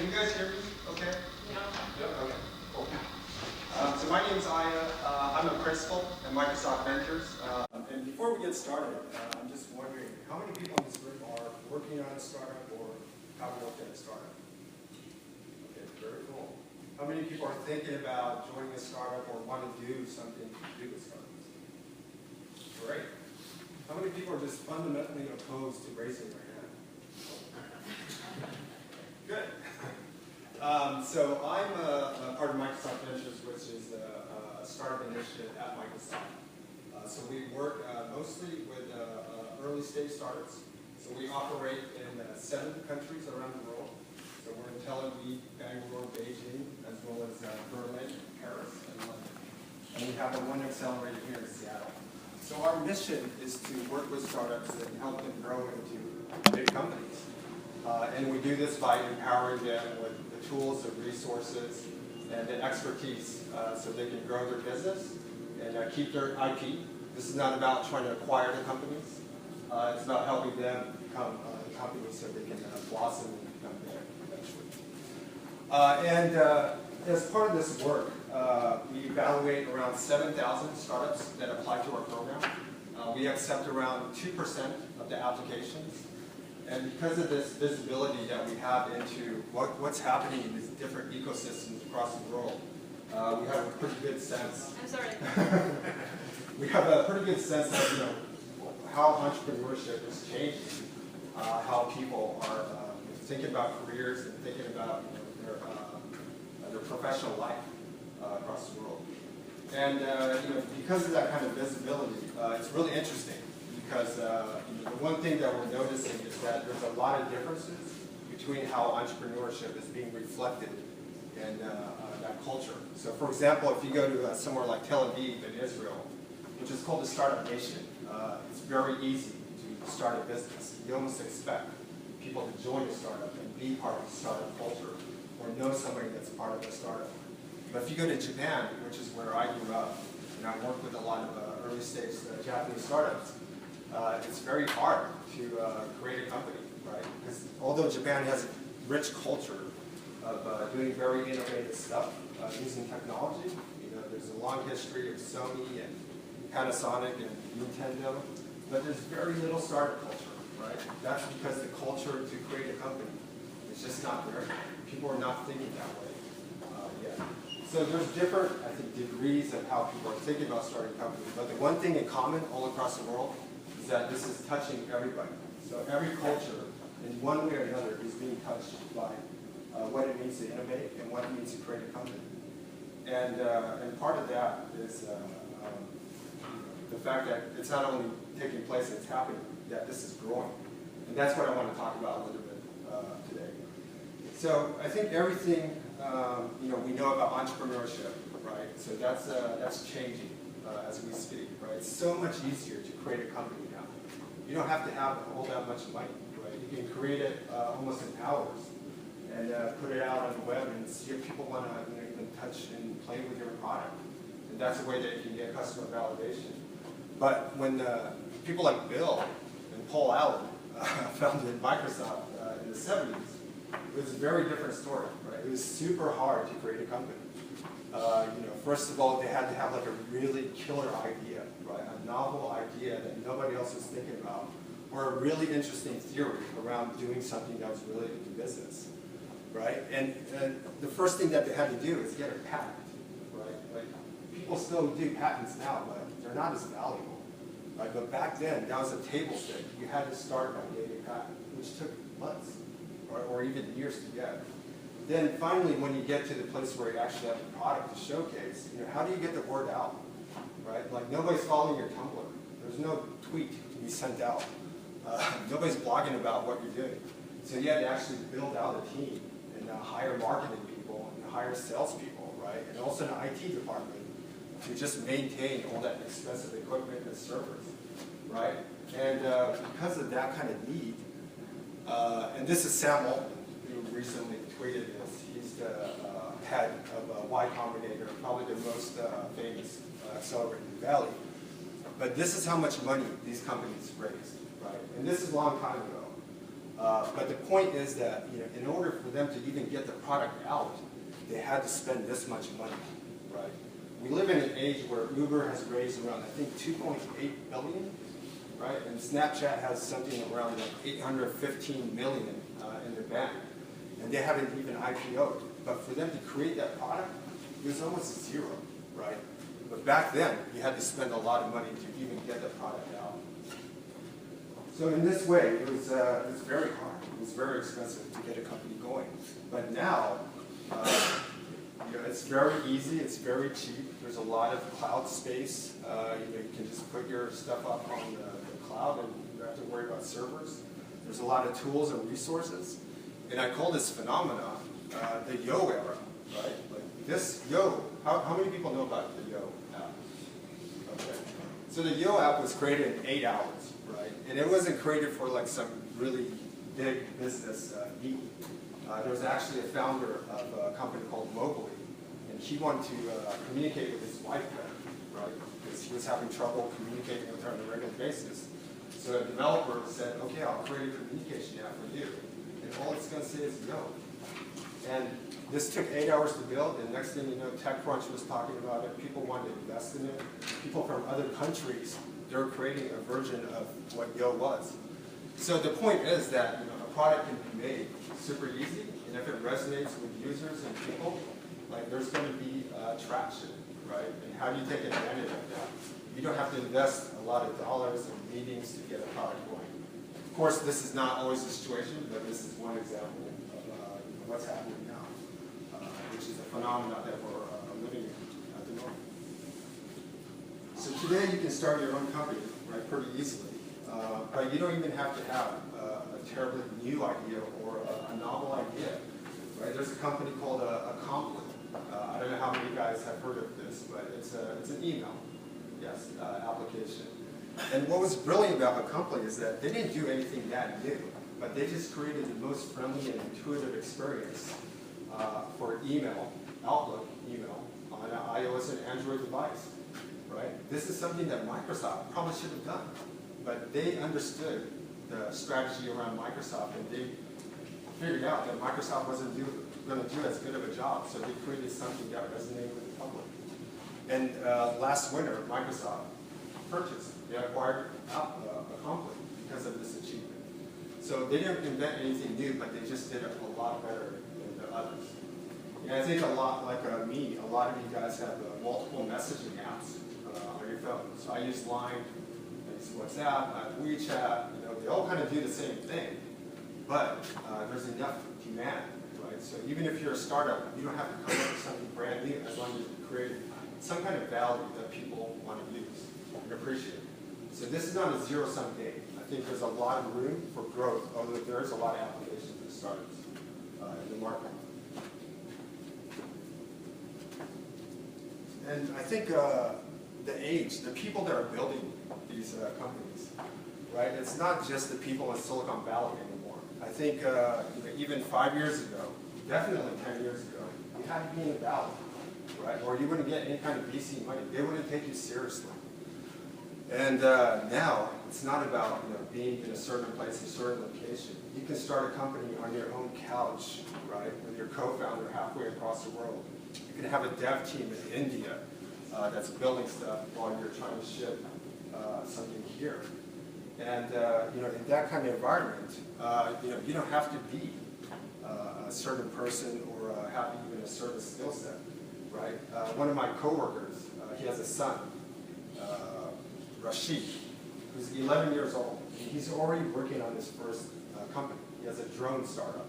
Can you guys hear me? Okay. Yeah. Okay. Cool. So my name is Aya. I'm a principal at Microsoft Ventures. And before we get started, I'm just wondering how many people in this group are working on a startup or have worked at a startup? Okay, very cool. How many people are thinking about joining a startup or want to do something to do with startups? Great. How many people are just fundamentally opposed to raising their hand? Good. So I'm a part of Microsoft Ventures, which is a startup initiative at Microsoft. So we work mostly with early stage startups. So we operate in 7 countries around the world. So we're in Tel Aviv, Bangalore, Beijing, as well as Berlin, Paris, and London. And we have one accelerator here in Seattle. So our mission is to work with startups and help them grow into big companies. And we do this by empowering them with the tools, the resources, and the expertise so they can grow their business and keep their IP. This is not about trying to acquire the companies. It's about helping them become companies so they can blossom and become big eventually. As part of this work, we evaluate around 7,000 startups that apply to our program. We accept around 2% of the applications. And because of this visibility that we have into what's happening in these different ecosystems across the world, we have a pretty good sense. I'm sorry. We have a pretty good sense of how entrepreneurship is changing, how people are thinking about careers and thinking about their professional life across the world. And because of that kind of visibility, it's really interesting. Because the one thing that we're noticing is that there's a lot of differences between how entrepreneurship is being reflected in that culture. So for example, if you go to somewhere like Tel Aviv in Israel, which is called the Startup Nation, it's very easy to start a business. You almost expect people to join a startup and be part of the startup culture or know somebody that's part of a startup. But if you go to Japan, which is where I grew up, and I work with a lot of early stage Japanese startups, it's very hard to create a company, right? Because although Japan has a rich culture of doing very innovative stuff using technology, there's a long history of Sony and Panasonic and Nintendo, but there's very little startup culture, right? That's because the culture to create a company is just not there. People are not thinking that way yet. So there's different, I think, degrees of how people are thinking about starting companies. But the one thing in common all across the world is that this is touching everybody. So every culture, in one way or another, is being touched by what it means to innovate and what it means to create a company. And part of that is the fact that it's not only taking place, it's happening, that this is growing. And that's what I want to talk about a little bit today. So I think everything we know about entrepreneurship, right? So that's changing as we speak, right? It's so much easier to create a company now. You don't have to have all that much money, right? You can create it almost in hours and put it out on the web and see if people want to even touch and play with your product. And that's a way that you can get customer validation. But when people like Bill and Paul Allen founded Microsoft in the 70s, it was a very different story, right? It was super hard to create a company. First of all, they had to have like a really killer idea, right? A novel idea that nobody else was thinking about, or a really interesting theory around doing something that was related to business, right? And the first thing that they had to do is get a patent, right? Like people still do patents now, but they're not as valuable, right? But back then, that was a table stake. You had to start by getting a patent, which took months, or even years to get. Then finally, when you get to the place where you actually have a product to showcase, how do you get the word out, right? Like nobody's following your Tumblr. There's no tweet to be sent out. Nobody's blogging about what you're doing. So you had to actually build out a team and hire marketing people and hire salespeople, right? And also an IT department to just maintain all that expensive equipment and servers, right? And because of that kind of need, and this is Sam Altman, who recently tweeted this. He's the head of Y Combinator, probably the most famous accelerator in the Valley. But this is how much money these companies raised, right? And this is a long time ago. But the point is that in order for them to even get the product out, they had to spend this much money, right? We live in an age where Uber has raised around, I think, 2.8 billion, right? And Snapchat has something around like 815 million in their bank, and they haven't even IPO'd. But for them to create that product, it was almost zero, right? But back then, you had to spend a lot of money to even get the product out. So in this way, it was very hard. It was very expensive to get a company going. But now, it's very easy. It's very cheap. There's a lot of cloud space. You can just put your stuff up on the cloud, and you don't have to worry about servers. There's a lot of tools and resources. And I call this phenomenon the Yo era, right? Like this Yo. How many people know about the Yo app? Okay. So the Yo app was created in 8 hours, right? And it wasn't created for like some really big business need. There was actually a founder of a company called Mobley, and he wanted to communicate with his wife better, right? Because he was having trouble communicating with her on a regular basis. So a developer said, okay, I'll create a communication app for you. And all it's going to say is Yo. And this took 8 hours to build, and next thing you know, TechCrunch was talking about it. People wanted to invest in it. People from other countries, they were creating a version of what Yo was. So the point is that a product can be made super easy, and if it resonates with users and people, like there's going to be traction, right? And how do you take advantage of that? You don't have to invest a lot of dollars in meetings to get a product going. Of course, this is not always the situation, but this is one example of what's happening now, which is a phenomenon that we're living in at the moment. So today you can start your own company, right, pretty easily. But you don't even have to have a terribly new idea or a novel idea, right? There's a company called Accomplish. I don't know how many guys have heard of this, but it's an email, yes, application. And what was brilliant about Accomplish is that they didn't do anything that new, but they just created the most friendly and intuitive experience for email, Outlook email, on an iOS and Android device, right? This is something that Microsoft probably should have done. But they understood the strategy around Microsoft, and they figured out that Microsoft wasn't going to do as good of a job, so they created something that resonated with the public. And last winter, Microsoft purchased, they acquired Accomplish because of this achievement. So they didn't invent anything new, but they just did it a lot better than the others. And I think a lot like me, a lot of you guys have multiple messaging apps on your phone. So I use Line, WhatsApp, WeChat, they all kind of do the same thing, but there's enough demand, right? So even if you're a startup, you don't have to come up with something brand new as long as you create some kind of value that people want to use and appreciate. So this is not a zero-sum game. I think there's a lot of room for growth, although there is a lot of applications for startups in the market. And I think the people that are building these companies, right? It's not just the people in Silicon Valley anymore. I think even 5 years ago, definitely 10 years ago, you had to be in the Valley, right? Or you wouldn't get any kind of VC money. They wouldn't take you seriously. And now, it's not about being in a certain place, a certain location. You can start a company on your own couch, right? With your co-founder halfway across the world. You can have a dev team in India that's building stuff while you're trying to ship something here. And in that kind of environment, you don't have to be a certain person or have even a certain skill set, right? One of my coworkers, he has a son, Rashid, who's 11 years old. And he's already working on his first company. He has a drone startup.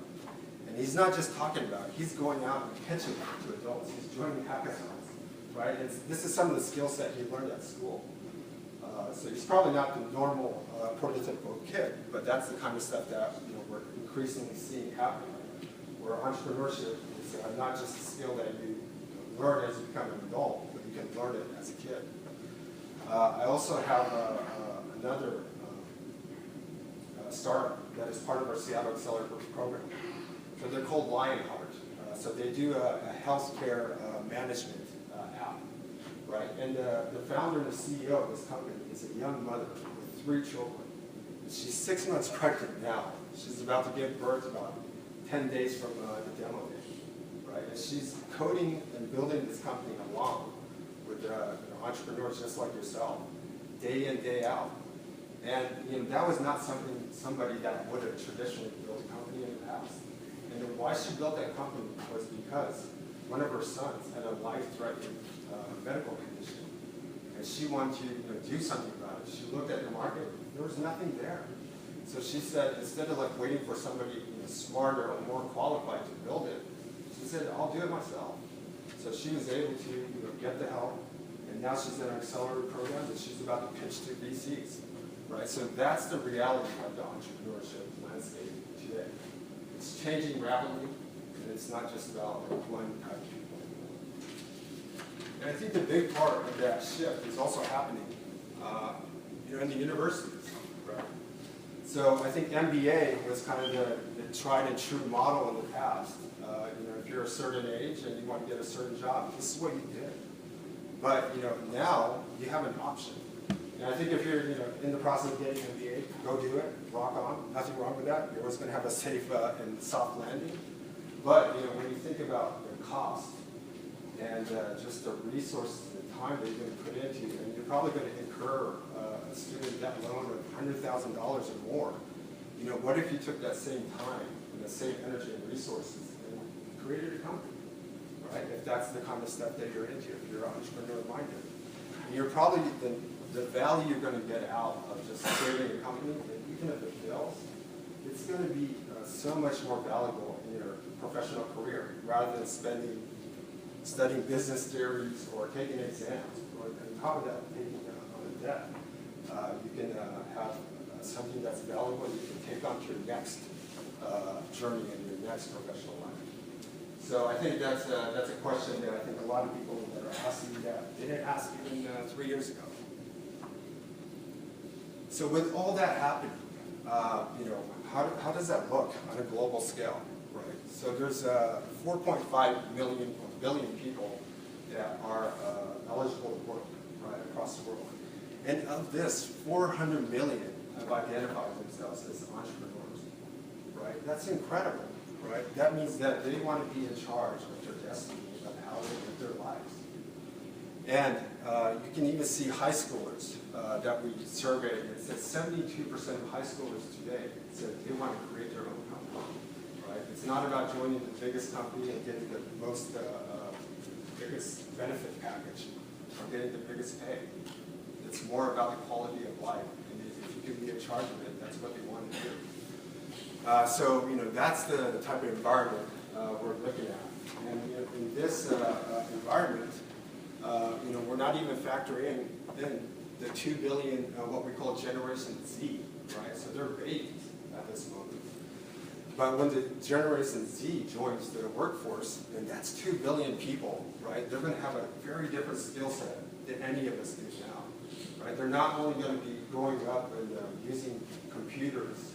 And he's not just talking about it, he's going out and pitching it to adults. He's joining hackathons, right? This is some of the skill set he learned at school. So he's probably not the normal prototypical kid, but that's the kind of stuff that we're increasingly seeing happen, where entrepreneurship is not just a skill that you learn as you become an adult, but you can learn it as a kid. I also have another startup that is part of our Seattle Accelerator program. So they're called Lionheart. So they do a healthcare management app, right? And the founder and the CEO of this company is a young mother with 3 children. She's 6 months pregnant now. She's about to give birth about 10 days from the demo day, right? And she's coding and building this company along with entrepreneurs just like yourself, day in, day out. And that was not somebody that would have traditionally built a company in the past. And why she built that company was because one of her sons had a life-threatening medical condition, and she wanted to do something about it. She looked at the market; there was nothing there. So she said, instead of like waiting for somebody smarter or more qualified to build it, she said, "I'll do it myself." So she was able to get the help, and now she's in an accelerator program that she's about to pitch to VCs. Right? So that's the reality of the entrepreneurship landscape today. It's changing rapidly, and it's not just about one type of people. And I think the big part of that shift is also happening in the universities. Right? So I think MBA was kind of the tried and true model in the past. If you're a certain age and you want to get a certain job, this is what you did. But now you have an option. And I think if you're in the process of getting an MBA, go do it, rock on, nothing wrong with that. You're always going to have a safe and soft landing. But when you think about the cost and just the resources and the time that you're going to put into it, and you're probably going to incur a student debt loan of $100,000 or more. What if you took that same time and the same energy and resources and created a company, right? If that's the kind of stuff that you're into, if you're entrepreneur-minded. And you're probably the value you're going to get out of just creating a company, even if it fails, it's going to be so much more valuable in your professional career rather than studying business theories or taking exams, or on top of that, taking on a debt. You can have something that's valuable you can take on to your next journey in your next professional life. So I think that's a question that I think a lot of people that are asking that they didn't ask even 3 years ago. So with all that happening, how does that look on a global scale, right? So there's 4.5 billion people that are eligible to work, right, across the world. And of this, 400 million have identified themselves as entrepreneurs, right? That's incredible, right? That means that they want to be in charge of their destiny, of how they live their lives. And you can even see high schoolers that we surveyed. It said 72% of high schoolers today said they want to create their own company. Right? It's not about joining the biggest company and getting the biggest benefit package or getting the biggest pay. It's more about the quality of life. And if you can be in charge of it, that's what they want to do. So that's the type of environment we're looking at. And in this environment, we're not even factoring in the 2 billion, what we call Generation Z, right? So they're babies at this moment. But when the Generation Z joins the workforce, then that's 2 billion people, right? They're going to have a very different skill set than any of us do now, right? They're not only going to be growing up and using computers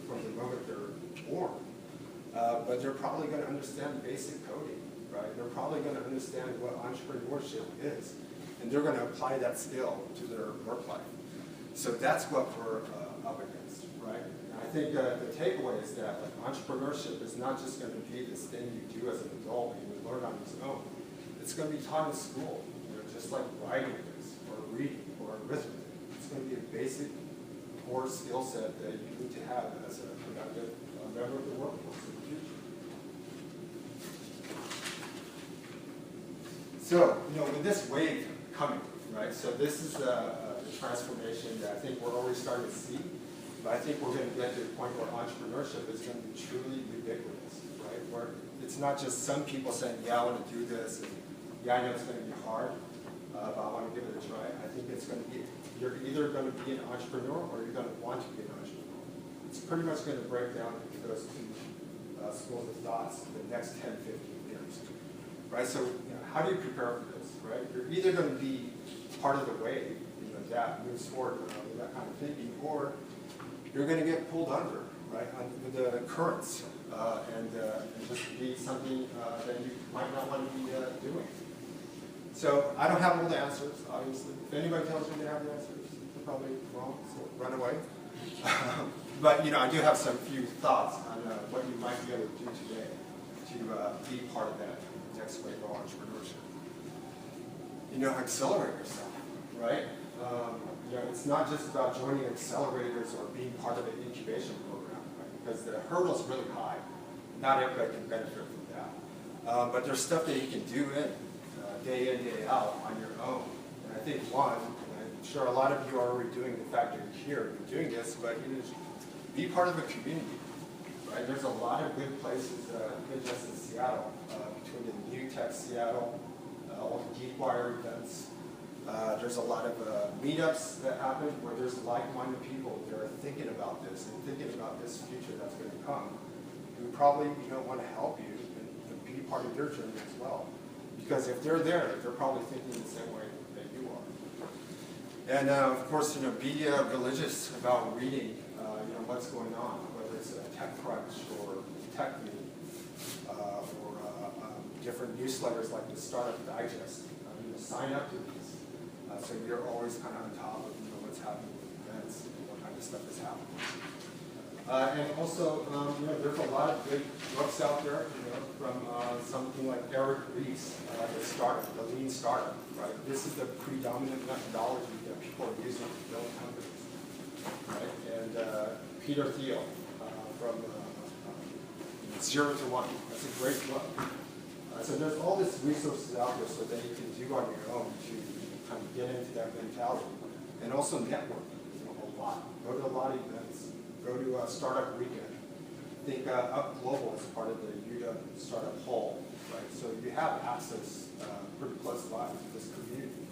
from the moment they're born, but they're probably going to understand basic coding. Right? They're probably going to understand what entrepreneurship is, and they're going to apply that skill to their work life. So that's what we're up against, right? And I think the takeaway is that entrepreneurship is not just going to be this thing you do as an adult and you learn on its own. It's going to be taught in school, just like writing is, or reading, or arithmetic. It's going to be a basic core skill set that you need to have as a productive member of the workforce in the future. So, with this wave coming, right, so this is the transformation that I think we're already starting to see, but I think we're going to get to the point where entrepreneurship is going to be truly ubiquitous, right, where it's not just some people saying, yeah, I want to do this, and yeah, I know it's going to be hard, but I want to give it a try. I think it's going to be, you're either going to be an entrepreneur or you're going to want to be an entrepreneur. It's pretty much going to break down into those two schools of thoughts in the next 10, 15 years. Right, so how do you prepare for this, right? You're either going to be part of the wave, that moves forward with that kind of thinking, or you're going to get pulled under, right, with the currents, and just be something that you might not want to be doing. So I don't have all the answers, obviously. If anybody tells you they have the answers, they're probably wrong, so run away. But I do have some few thoughts on what you might be able to do today to be part of that next wave of entrepreneurship. Accelerate yourself, right? It's not just about joining accelerators or being part of an incubation program, right? Because the hurdle's really high. Not everybody can benefit from that. But there's stuff that you can do day in, day out on your own. And I think one, and I'm sure a lot of you are already doing the fact that you're here, you're doing this, but be part of a community, right? There's a lot of good places, even just in Seattle, between the New Tech Seattle, all the GeekWire events. There's a lot of meetups that happen where there's like-minded people that are thinking about this and thinking about this future that's going to come, who probably want to help you and be part of your journey as well. Because if they're there, they're probably thinking the same way that you are. And of course, be religious about reading, what's going on, whether it's a TechCrunch or TechMe, or different newsletters like the Startup Digest. Sign up to these, so you're always kind of on top of what's happening with events and what kind of stuff is happening. And also, there's a lot of good books out there, from something like Eric Ries, the Lean Startup, right? This is the predominant methodology that people are using to build companies, right? And Peter Thiel from 0 to 1. That's a great book. So there's all these resources out there so that you can do on your own to kind of get into that mentality. And also network, a lot. Go to a lot of events. Go to a startup weekend. I think Up Global is part of the UW Startup Hall, right? So you have access pretty close by to this community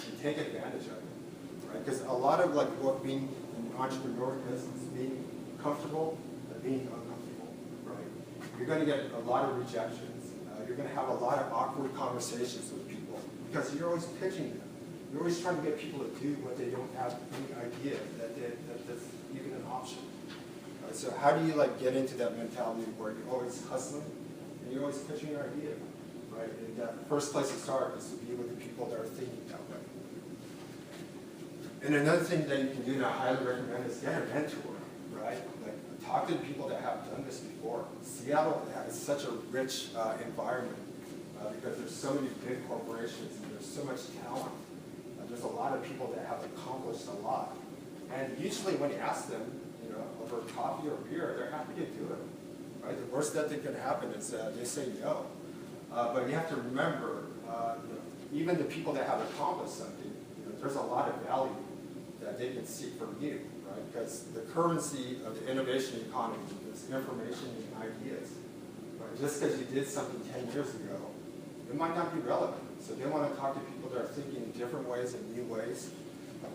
and take advantage of it, right? Because a lot of what being an entrepreneur is being comfortable and being uncomfortable, right? You're going to get a lot of rejections. You're going to have a lot of awkward conversations with people because you're always pitching them. You're always trying to get people to do what they don't have any idea that that's even an option. So how do you get into that mentality where you're always hustling and you're always pitching your idea, right? And the first place to start is to be with the people that are thinking that way. And another thing that you can do that I highly recommend is get a mentor, right? Talk to the people that have done this before. Seattle has such a rich environment because there's so many big corporations and there's so much talent. There's a lot of people that have accomplished a lot. And usually when you ask them, over coffee or beer, they're happy to do it. Right? The worst that could happen is they say no. But you have to remember, even the people that have accomplished something, there's a lot of value that they can seek from you. Because the currency of the innovation economy is information and ideas. Right? Just because you did something 10 years ago, it might not be relevant. So they want to talk to people that are thinking in different ways and new ways.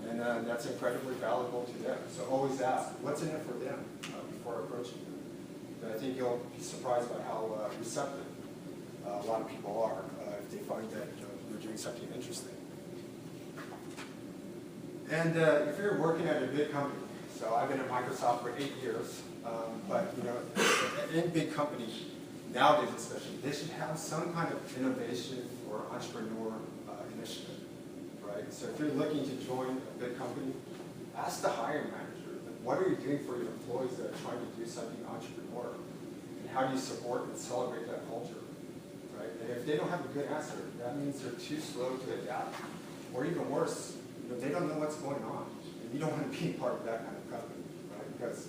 And that's incredibly valuable to them. So always ask, what's in it for them before approaching them. And I think you'll be surprised by how receptive a lot of people are if they find that you're doing something interesting. And if you're working at a big company, so I've been at Microsoft for 8 years, but in big companies, nowadays especially, they should have some kind of innovation or entrepreneur initiative, right? So if you're looking to join a big company, ask the hiring manager, what are you doing for your employees that are trying to do something entrepreneur? And how do you support and celebrate that culture, right? And if they don't have a good answer, that means they're too slow to adapt. Or even worse, they don't know what's going on. And you don't want to be part of that kind of company, right? Because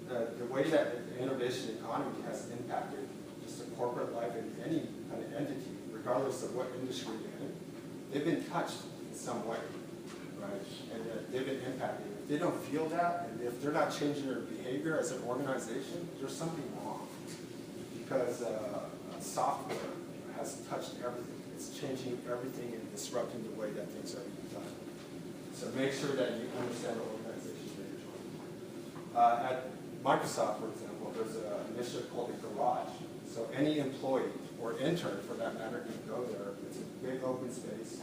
the way that the innovation economy has impacted just the corporate life in any kind of entity, regardless of what industry they're in, they've been touched in some way, right? And they've been impacted. If they don't feel that, and if they're not changing their behavior as an organization, there's something wrong. Because software has touched everything. It's changing everything and disrupting the way that things are being done. So make sure that you understand the organization that you're joining. At Microsoft, for example, there's an initiative called the Garage. So any employee or intern, for that matter, can go there. It's a big open space.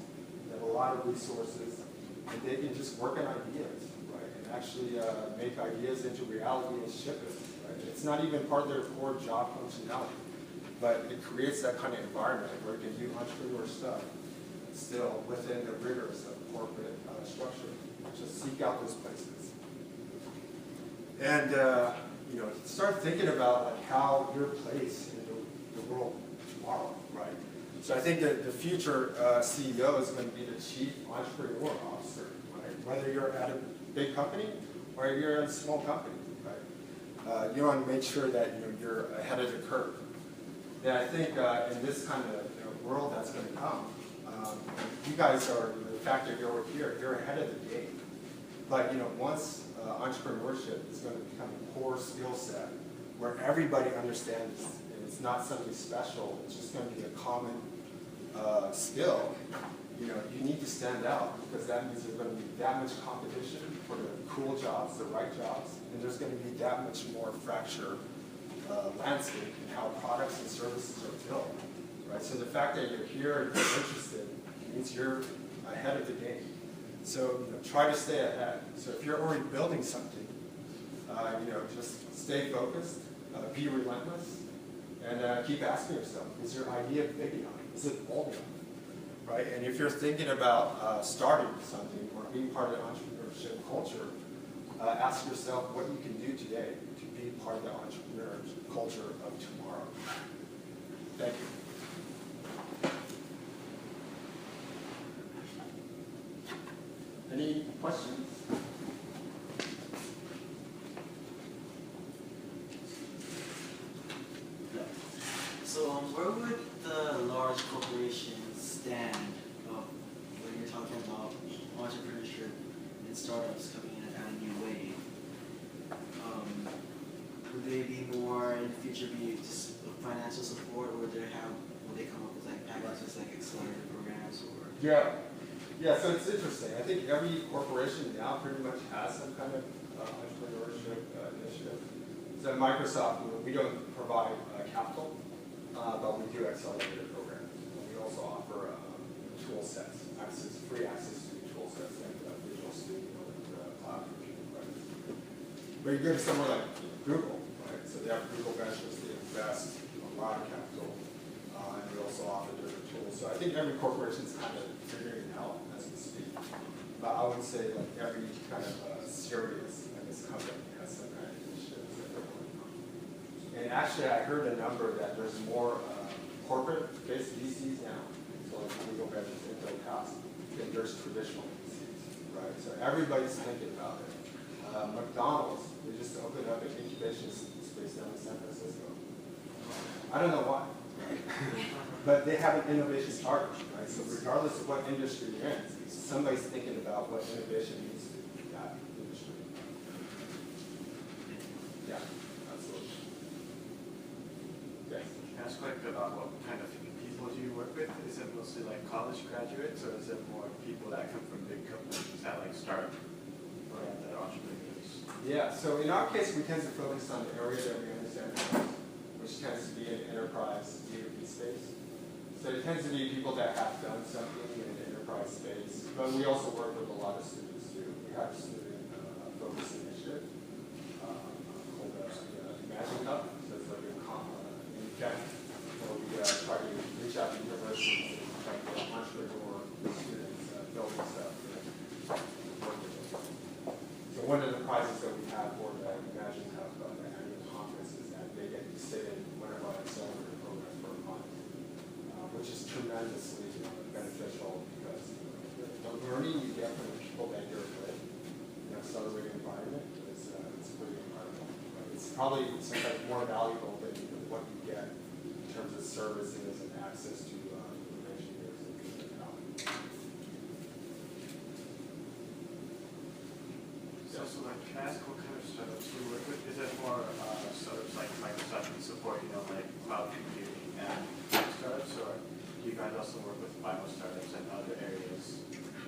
They have a lot of resources, and they can just work on ideas, right? And actually make ideas into reality and ship it. Right? It's not even part of their core job functionality, but it creates that kind of environment where you can do entrepreneur stuff still within the rigors of corporate structure. Just seek out those places. And you know, start thinking about like how your place in the world tomorrow, right? So I think that the future CEO is going to be the chief entrepreneur officer, right? Whether you're at a big company or you're at a small company, right? You want to make sure that you're ahead of the curve. And I think in this kind of world that's going to come, you guys are, the fact that you're over here, you're ahead of the game. But once entrepreneurship is going to become a core skill set where everybody understands it's not something special, it's just going to be a common skill, you need to stand out, because that means there's going to be that much competition for the cool jobs, the right jobs, and there's going to be that much more fractured landscape in how products and services are built, right? So the fact that you're here and you're interested means you're ahead of the game. So try to stay ahead. So if you're already building something, just stay focused, be relentless, and keep asking yourself, is your idea big enough? Is it bold enough? Right? And if you're thinking about starting something or being part of the entrepreneurship culture, ask yourself what you can do today to be part of the entrepreneurship culture of tomorrow. Thank you. Any questions? So where would the large corporations stand when you're talking about entrepreneurship and startups coming in at a new wave? Would they be more in the future be just financial support, or would they come up with like packages like accelerator programs or? Yeah, so it's interesting. I think every corporation now pretty much has some kind of entrepreneurship initiative. So at Microsoft, we don't provide capital, but we do accelerator programs. We also offer tool sets, free access to tool sets like Visual Studio and cloud computing credits. But you go to somewhere like Google, right? So they have Google Ventures, they invest a lot of capital, and we also offer different tools. So I think every corporation is kind of figuring it out as we speak. But I would say like every kind of serious company has some kind of initiatives that they're working on. And actually, I heard a number that there's more corporate-based VCs now, so like Google Ventures, Intel House, than there's traditional VCs, right? So everybody's thinking about it. McDonald's, they just opened up an incubation space down in San Francisco. I don't know why, but they have an innovation target, right? So regardless of what industry you're in, somebody's thinking about what innovation needs to be in that industry. Yeah, absolutely. Yes. Can I ask about what kind of people do you work with? Is it mostly like college graduates, or is it more people that come from big companies that like start or that are entrepreneurs? Yeah, so in our case, we tend to focus on the area that we understand most, which tends to be in the enterprise B2B space. So it tends to be people that have done something in the enterprise space, but we also work with a lot of students too. We have a student focus initiative called Imagine Cup. So it's like an event where we try to reach out to universities and try to get entrepreneur students building stuff. So one of the prizes that we have for the Imagine Cup annual conference is that they get to sit in one of our accelerator programs for a month, which is tremendously beneficial because the learning you get from the people that you're with in an accelerated environment is pretty incredible. It's probably sometimes more valuable than what you get in terms of services and access to engineers and things like that. So like, can I ask what kind of startups you work with? Is it more startups like Microsoft can support, like cloud computing and startups, or do you guys also work with Bible startups and other areas?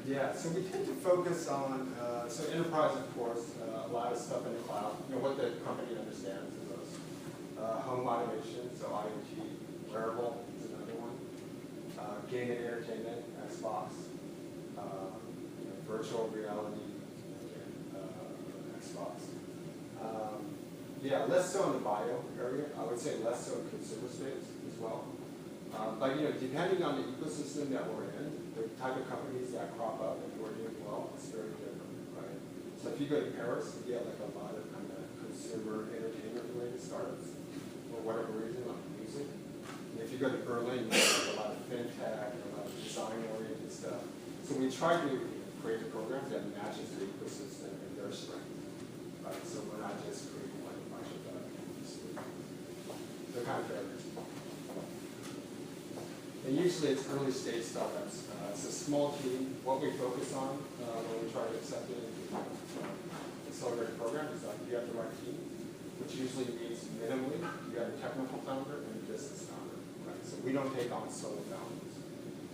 Yeah, so we tend to focus on, so enterprise, of course, a lot of stuff in the cloud, what the company understands the most. Home automation, so IoT, wearable is another one. Gaming and entertainment, Xbox. Virtual reality, Xbox. Yeah, less so in the bio area. I would say less so in consumer space as well. But depending on the ecosystem that we're in, the type of companies that crop up and who are doing well, it's very different, right? So if you go to Paris, you get like a lot of kind of consumer entertainment related startups for whatever reason, like music. And if you go to Berlin, you have a lot of fintech and a lot of design oriented stuff. So we try to create a program that matches the ecosystem and their strengths. Right? So we're not just creating like a bunch of they're kind of failures. And usually it's early stage startups. It's a small team. What we focus on when we try to accept it into accelerated program is like you have the right team, which usually means minimally you have a technical founder and a business founder. Right? So we don't take on solo founders.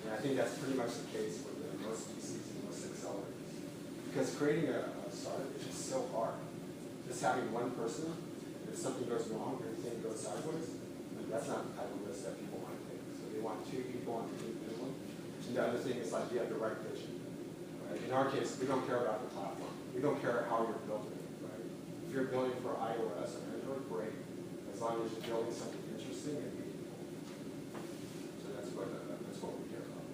And I think that's pretty much the case for most VCs and most accelerators. Because creating a startup is just so hard. Just having one person, if something goes wrong or anything goes sideways, that's not the type of risk that people want to take. So they want 2 people on the team minimum. And the other thing is like you have the right vision. Right? In our case, we don't care about the platform. We don't care how you're building it. Right? If you're building for iOS or Android, great. As long as you're building something interesting and meaningful. So that's what we care about.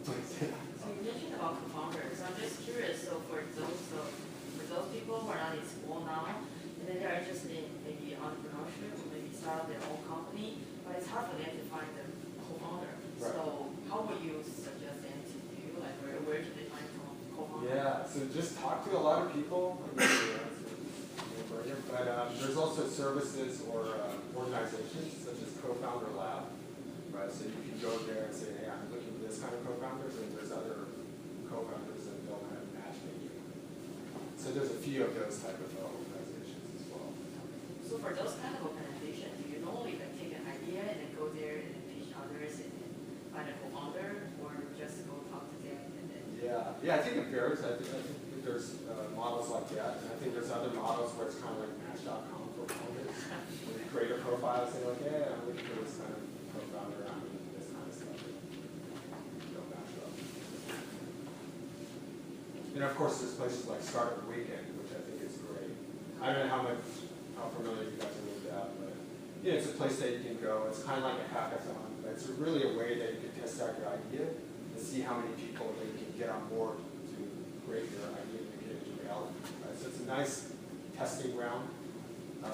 So you mentioned about co-founders. I'm just curious. So for those people who are not in school now, and then they're interested in maybe entrepreneurship or maybe start up their own company, but it's hard for them to find the co-founder. Right. So how would you suggest them to do? Like where should they find co-founder? Yeah, so just talk to a lot of people. But there's also services or organizations such as Co-Founder Lab, right? So you can go there and say, hey, I'm looking for this kind of co-founders, and there's other co-founders that they'll kind of match make you. So there's a few of those type of organizations as well. So for those kind of organizations, do you normally like take an idea and then go there and then pitch others and then find a co-founder, or just go talk to them and then? Yeah, I think it varies. I think there's models like that, and I think there's other models where it's kind of like Match.com for founders, where you create a profile and say like, hey, I'm looking for this kind of co-founder, I'm into this kind of stuff. They'll match up. And of course, there's places like Startup Weekend, which I think is great. I don't know how familiar you guys are with that, but it's a place that you can go. It's kind of like a hackathon, but it's really a way that you can test out your idea and see how many people that you can get on board to create your idea and make it into reality. Right? So it's a nice testing ground that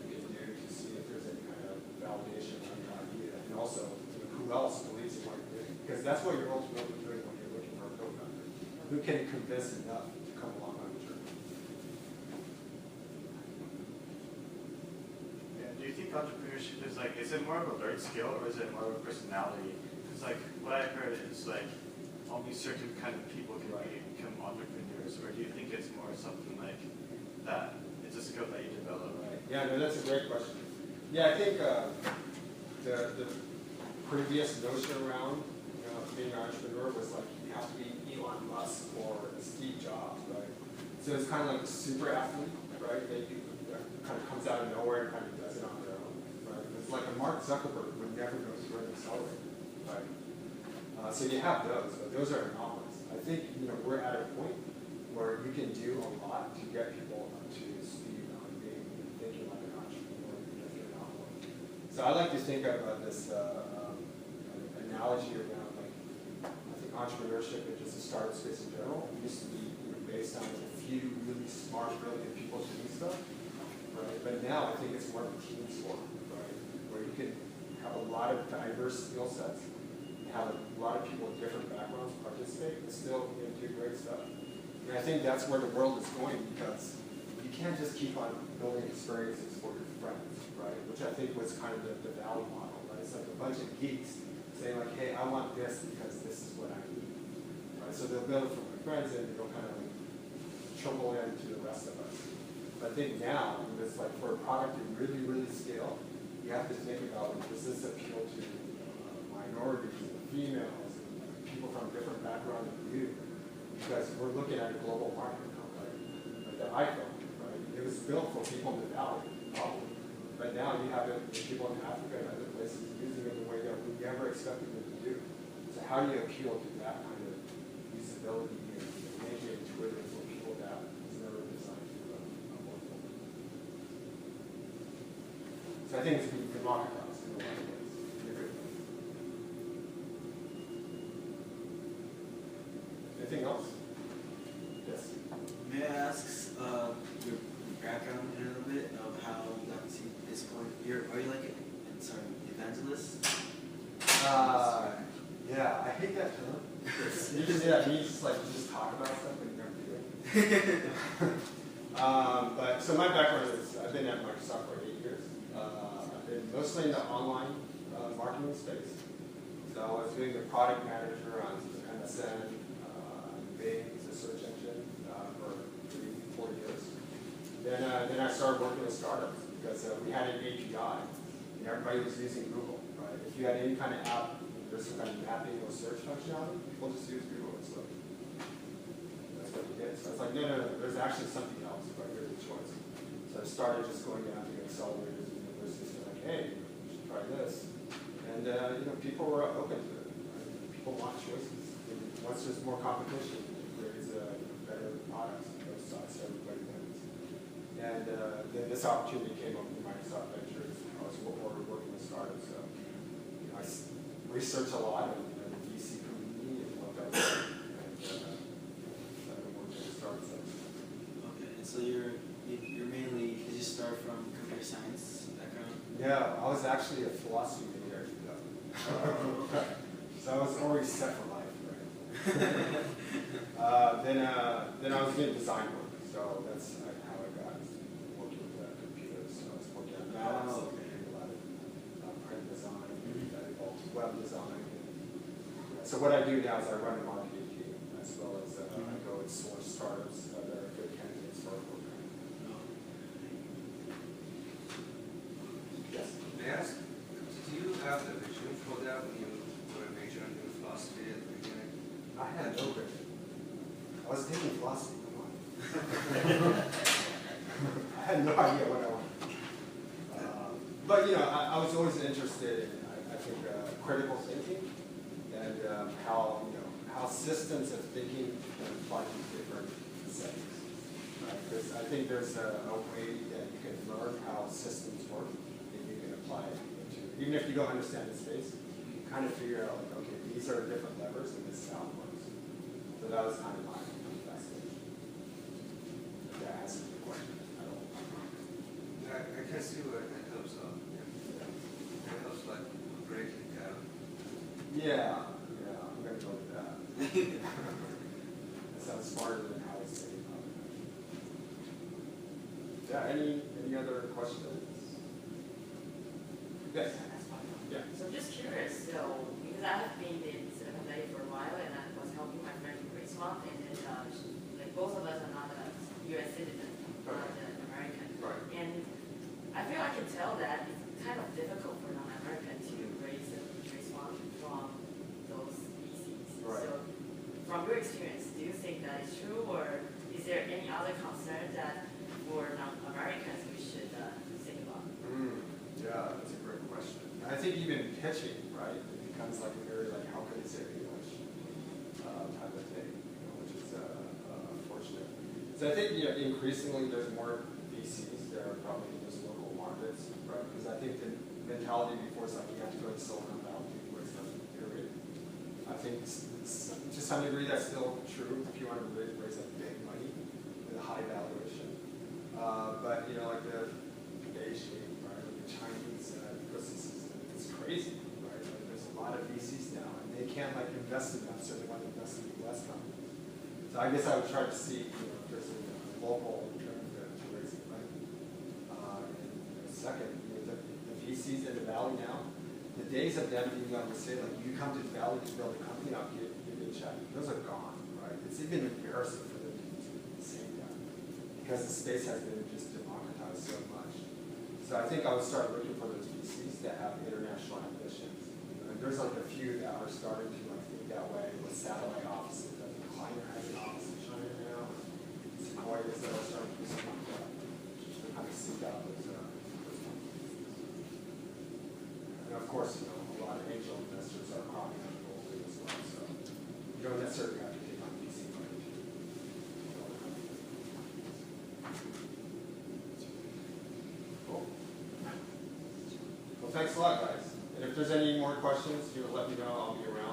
you can do to see if there's any kind of validation on your idea, and also who else believes in what you're doing. Because that's what you're ultimately doing when you're looking for a co-founder. Who can you convince enough to come along on the journey? Yeah, do you think entrepreneurship is it more of a learned skill or is it more of a personality? Because like what I heard is like only certain kind of people can become entrepreneurs, or do you think it's more something like that? It's a skill that you develop. Right. Yeah, no, that's a great question. Yeah, I think the previous notion around being an entrepreneur was like you have to be Elon Musk or Steve Jobs, right? So it's kind of like a super athlete, right? That kind of comes out of nowhere and kind of does it on their own, right? It's like a Mark Zuckerberg would never go through an accelerator, right? So you have those, but those are anomalies. I think we're at a point where you can do a lot to get people up to speed on being thinking like an entrepreneur, thinking anomaly. So I like to think of this analogy around like I think entrepreneurship and just the startup space in general used to be based on a few really smart, brilliant people doing stuff, right? But now I think it's more of a team sport, right? Where you can have a lot of diverse skill sets, have a lot of people with different backgrounds participate, and still do great stuff. And I think that's where the world is going, because you can't just keep on building experiences for your friends, right? Which I think was kind of the Valley model, right? It's like a bunch of geeks saying like, hey, I want this because this is what I need, right? So they'll build it for my friends and they'll kind of like trickle into the rest of us. But I think now, it's like for a product to really, really scale, you have to think about like, does this appeal to minorities and females and people from different backgrounds than you? Because we're looking at a global market now, right? Like the iPhone, right? It was built for people in the valley, probably. But now you have people in Africa and other places using it in a way that we never expected them to do. So how do you appeal to that kind of usability and make it intuitive for people that was never designed to work for? So I think it's been democratized in a lot of ways. Anything else? Yes. May I ask your background in a little bit of how you got to this point? Are you like evangelist? Yeah, I hate that term. It means like just talk about stuff and you never do it. But so my background is I've been at Microsoft for 8 years. I've been mostly in the online marketing space. So I was doing the product manager on MSN, Bing, the search engine, for 3-4 years. Then I started working with startups because we had an API and everybody was using Google. Right? If you had any kind of app, there's some kind of mapping or search functionality, people just use Google. So that's what we did. So I was like, no, there's actually something else. Right? Here's the choice. So I started just going down to accelerators and universities and like, hey, you should try this. And people were open to it. Right? People want choices. And once there's more competition, it creates better products on both sides, so everybody wins. And then this opportunity came up with Microsoft Ventures. I was working with startups, so I researched a lot in the VC community and what that was. And I've been working with startups. Okay, and so you're mainly, did you start from computer science background? Yeah, I was actually a philosophy major. So I was already set for life, right? Then I was doing design work, so that's how I got working with computers. So I was working on that, a lot of print design, that involves web design. So what I do now is I run a marketing team, as well as I go and source startups that are good candidates for our program. Yes? May I ask, do you have the vision for that when you were majoring in philosophy at the beginning? I had no vision. I was taking philosophy, come on. I had no idea what I wanted. But I was always interested in, I think, critical thinking and how systems of thinking can apply to different settings. Because I think there's a way that you can learn how systems work and you can apply it to, even if you don't understand the space, you kind of figure out, like, okay, these are different levers and this is how it works. So that was kind of my fascination. That answers the question. I can see where it helps out. It helps like breaking down. Yeah, I'm going to go with that. That sounds smarter than how it's saying about it. Yeah, any other questions? Yes. Yeah. So I'm just curious, so because I have been in Silicon Valley for a while and I was helping my friend in Gracemont and then like both of us are not US citizens, not American. Right. And I feel I can tell that it's kind of difficult for non-American to raise a Gracemont from those VCs. Right. So from your experience, do you think that is true or is there any other concern that for non-Americans we should think about? Yeah, that's a great question. And I think even pitching, right, it becomes like a very how can I say English type of thing, which is unfortunate. So I think increasingly there's more VCs that are probably in those local markets, right? Because I think the mentality before is like you have to go to Silicon Valley where it's nothing period. I think to some degree that's still true if you want to raise like big money with a high valuation. But like the Beijing, right, the Chinese ecosystem, it's crazy, right? Like, there's a lot of VCs now, and they can't invest in that, so they want to invest in U.S. companies. So I guess I would try to see if there's a local alternative to raising money. And second, the VCs in the valley now, the days of them being able to say you come to the valley to build a company, I'll give you a check. Those are gone, right? It's even embarrassing for them to say that because the space has been just democratized so much. So I think I would start looking for those VCs that have international ambitions. And there's a few that are starting to think that way with satellite offices. I think Kleiner has an office in China now. Sequoia is starting to do something like that to kind of seek out those companies. And of course, a lot of angel investors are cropping up globally as well. So you don't necessarily have to take on VC money to build a company. Cool. Well, thanks a lot, guys. And if there's any more questions, let me know. I'll be around.